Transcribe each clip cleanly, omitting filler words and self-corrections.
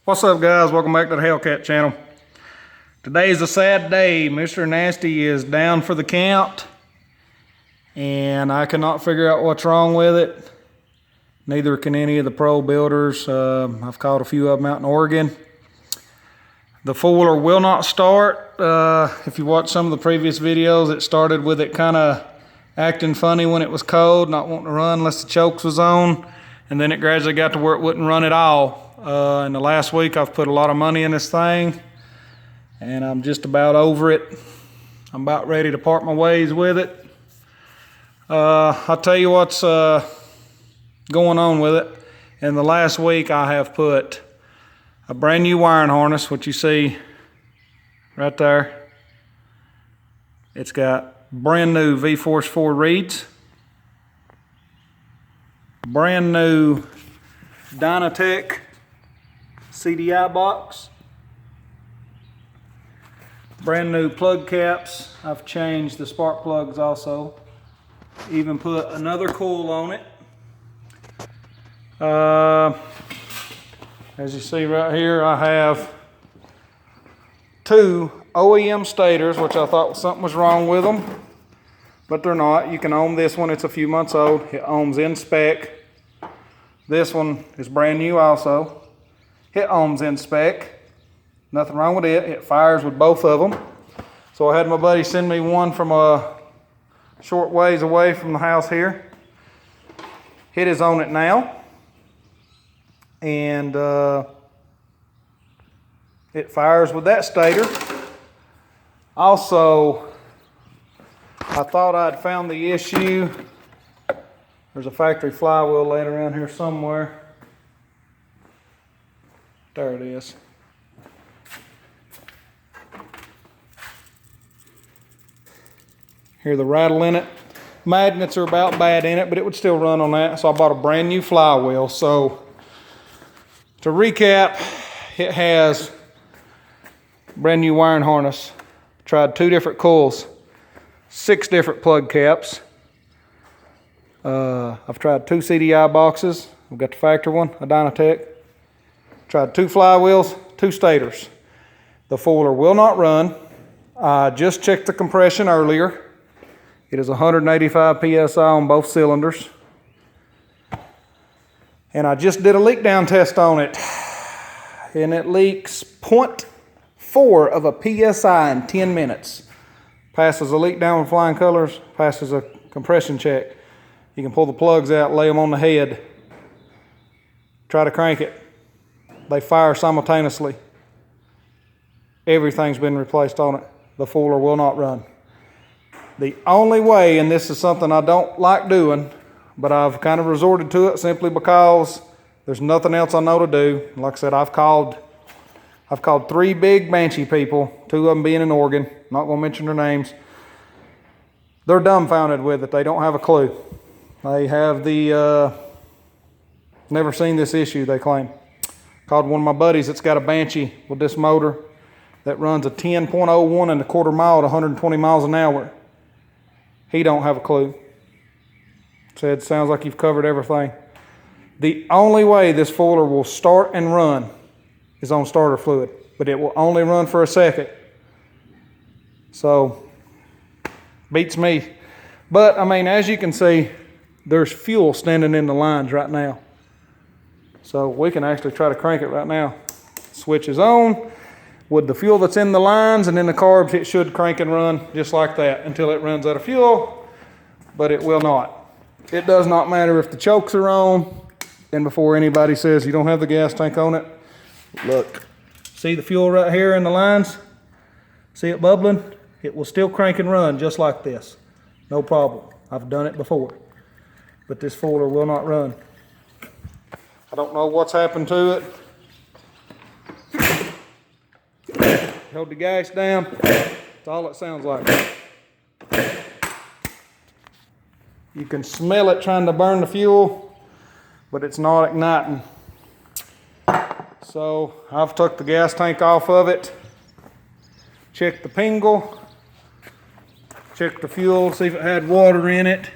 What's up, guys? Welcome back to the Hellcat channel. Today's a sad day. Mr. Nasty is down for the count and I cannot figure out what's wrong with it. Neither can any of the pro builders. I've caught a few of them out in Oregon. The fooler will not start. If you watch some of the previous videos, it started with it kind of acting funny when it was cold, not wanting to run unless the chokes was on, and then it gradually got to where it wouldn't run at all. In the last week, I've put a lot of money in this thing, and I'm just about over it. I'm about ready to part my ways with it. I'll tell you what's going on with it. In the last week, I have put a brand new wiring harness, which you see right there. It's got brand new V-Force 4 reeds, brand new Dynatech CDI box, brand new plug caps. I've changed the spark plugs also. Even put another coil on it. As you see right here, I have two OEM stators, which I thought something was wrong with them, but they're not. You can ohm this one. It's a few months old. It ohms in spec. This one is brand new also. It ohms in spec. Nothing wrong with it. It fires with both of them. So I had my buddy send me one from a short ways away from the house here. It is on it now. And it fires with that stator. Also, I thought I'd found the issue. There's a factory flywheel laying around here somewhere. There it is. Hear the rattle in it. Magnets are about bad in it, but it would still run on that. So I bought a brand new flywheel. So to recap, it has brand new wiring harness. Tried 2 different coils, 6 different plug caps. I've tried 2 CDI boxes. I've got the factory one, a Dynatech. Tried 2 flywheels, 2 stators. The fooler will not run. I just checked the compression earlier. It is 185 PSI on both cylinders. And I just did a leak down test on it. And it leaks 0.4 of a PSI in 10 minutes. Passes a leak down with flying colors, passes a compression check. You can pull the plugs out, lay them on the head. Try to crank it. They fire simultaneously. Everything's been replaced on it. The fooler will not run. The only way, and this is something I don't like doing, but I've kind of resorted to it simply because there's nothing else I know to do. Like I said, I've called 3 big banshee people, 2 of them being in Oregon. I'm not going to mention their names. They're dumbfounded with it. They don't have a clue. They have never seen this issue, they claim. Called one of my buddies that's got a banshee with this motor that runs a 10.01 and a quarter mile at 120 miles an hour. He don't have a clue. Said, sounds like you've covered everything. The only way this fooler will start and run is on starter fluid, but it will only run for a second. So, beats me. But, I mean, as you can see, there's fuel standing in the lines right now. So we can actually try to crank it right now. Switch is on. With the fuel that's in the lines and in the carbs, it should crank and run just like that until it runs out of fuel, but it will not. It does not matter if the chokes are on, and before anybody says you don't have the gas tank on it, look, see the fuel right here in the lines? See it bubbling? It will still crank and run just like this. No problem. I've done it before. But this fooler will not run. I don't know what's happened to it. Hold the gas down. That's all it sounds like. You can smell it trying to burn the fuel, but it's not igniting. So I've took the gas tank off of it, checked the pingle, checked the fuel, see if it had water in it.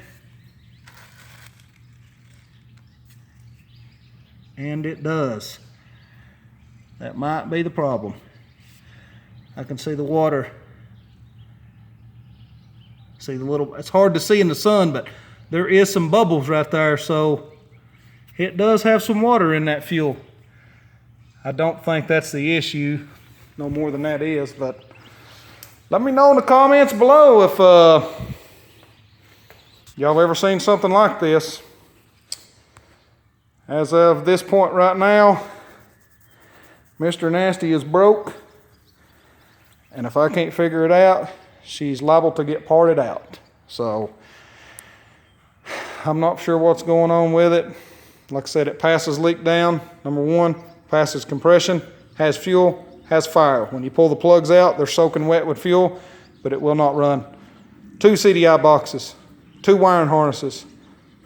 And it does. That might be the problem. I can see the water. See the little, it's hard to see in the sun, but there is some bubbles right there, so it does have some water in that fuel. I don't think that's the issue, no more than that is, but let me know in the comments below if y'all ever seen something like this. As of this point right now, Mr. Nasty is broke, and if I can't figure it out, she's liable to get parted out. So I'm not sure what's going on with it. Like I said, it passes leak down. Number one, passes compression, has fuel, has fire. When you pull the plugs out, they're soaking wet with fuel, but it will not run. 2 CDI boxes, 2 wiring harnesses,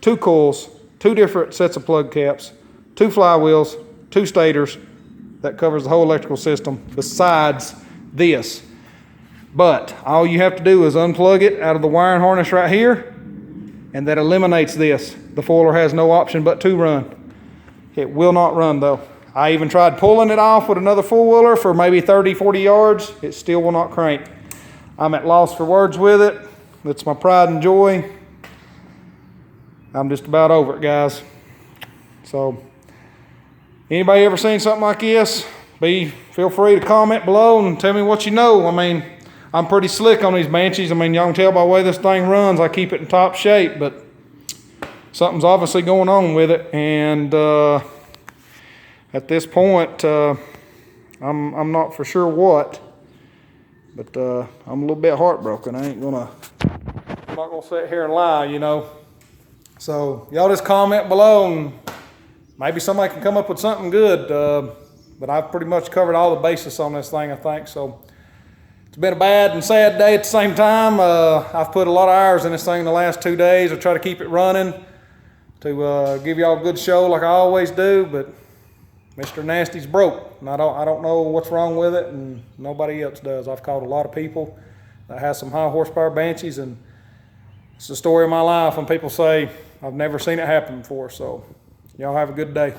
2 coils, 2 different sets of plug caps, 2 flywheels, 2 stators. That covers the whole electrical system besides this. But all you have to do is unplug it out of the wiring harness right here, and that eliminates this. The foiler has no option but to run. It will not run though. I even tried pulling it off with another four-wheeler for maybe 30, 40 yards. It still will not crank. I'm at loss for words with it. That's my pride and joy. I'm just about over it, guys. So, anybody ever seen something like this? Feel free to comment below and tell me what you know. I mean, I'm pretty slick on these Banshees. I mean, y'all can tell by the way this thing runs, I keep it in top shape, but something's obviously going on with it. And at this point, I'm not for sure what, but I'm a little bit heartbroken. I'm not gonna sit here and lie, you know. So y'all just comment below and maybe somebody can come up with something good. But I've pretty much covered all the bases on this thing, I think. So it's been a bad and sad day at the same time. I've put a lot of hours in this thing the last 2 days. I try to keep it running to give y'all a good show like I always do, but Mr. Nasty's broke, and I don't know what's wrong with it, and nobody else does. I've called a lot of people that have some high horsepower Banshees, and it's the story of my life when people say I've never seen it happen before. So y'all have a good day.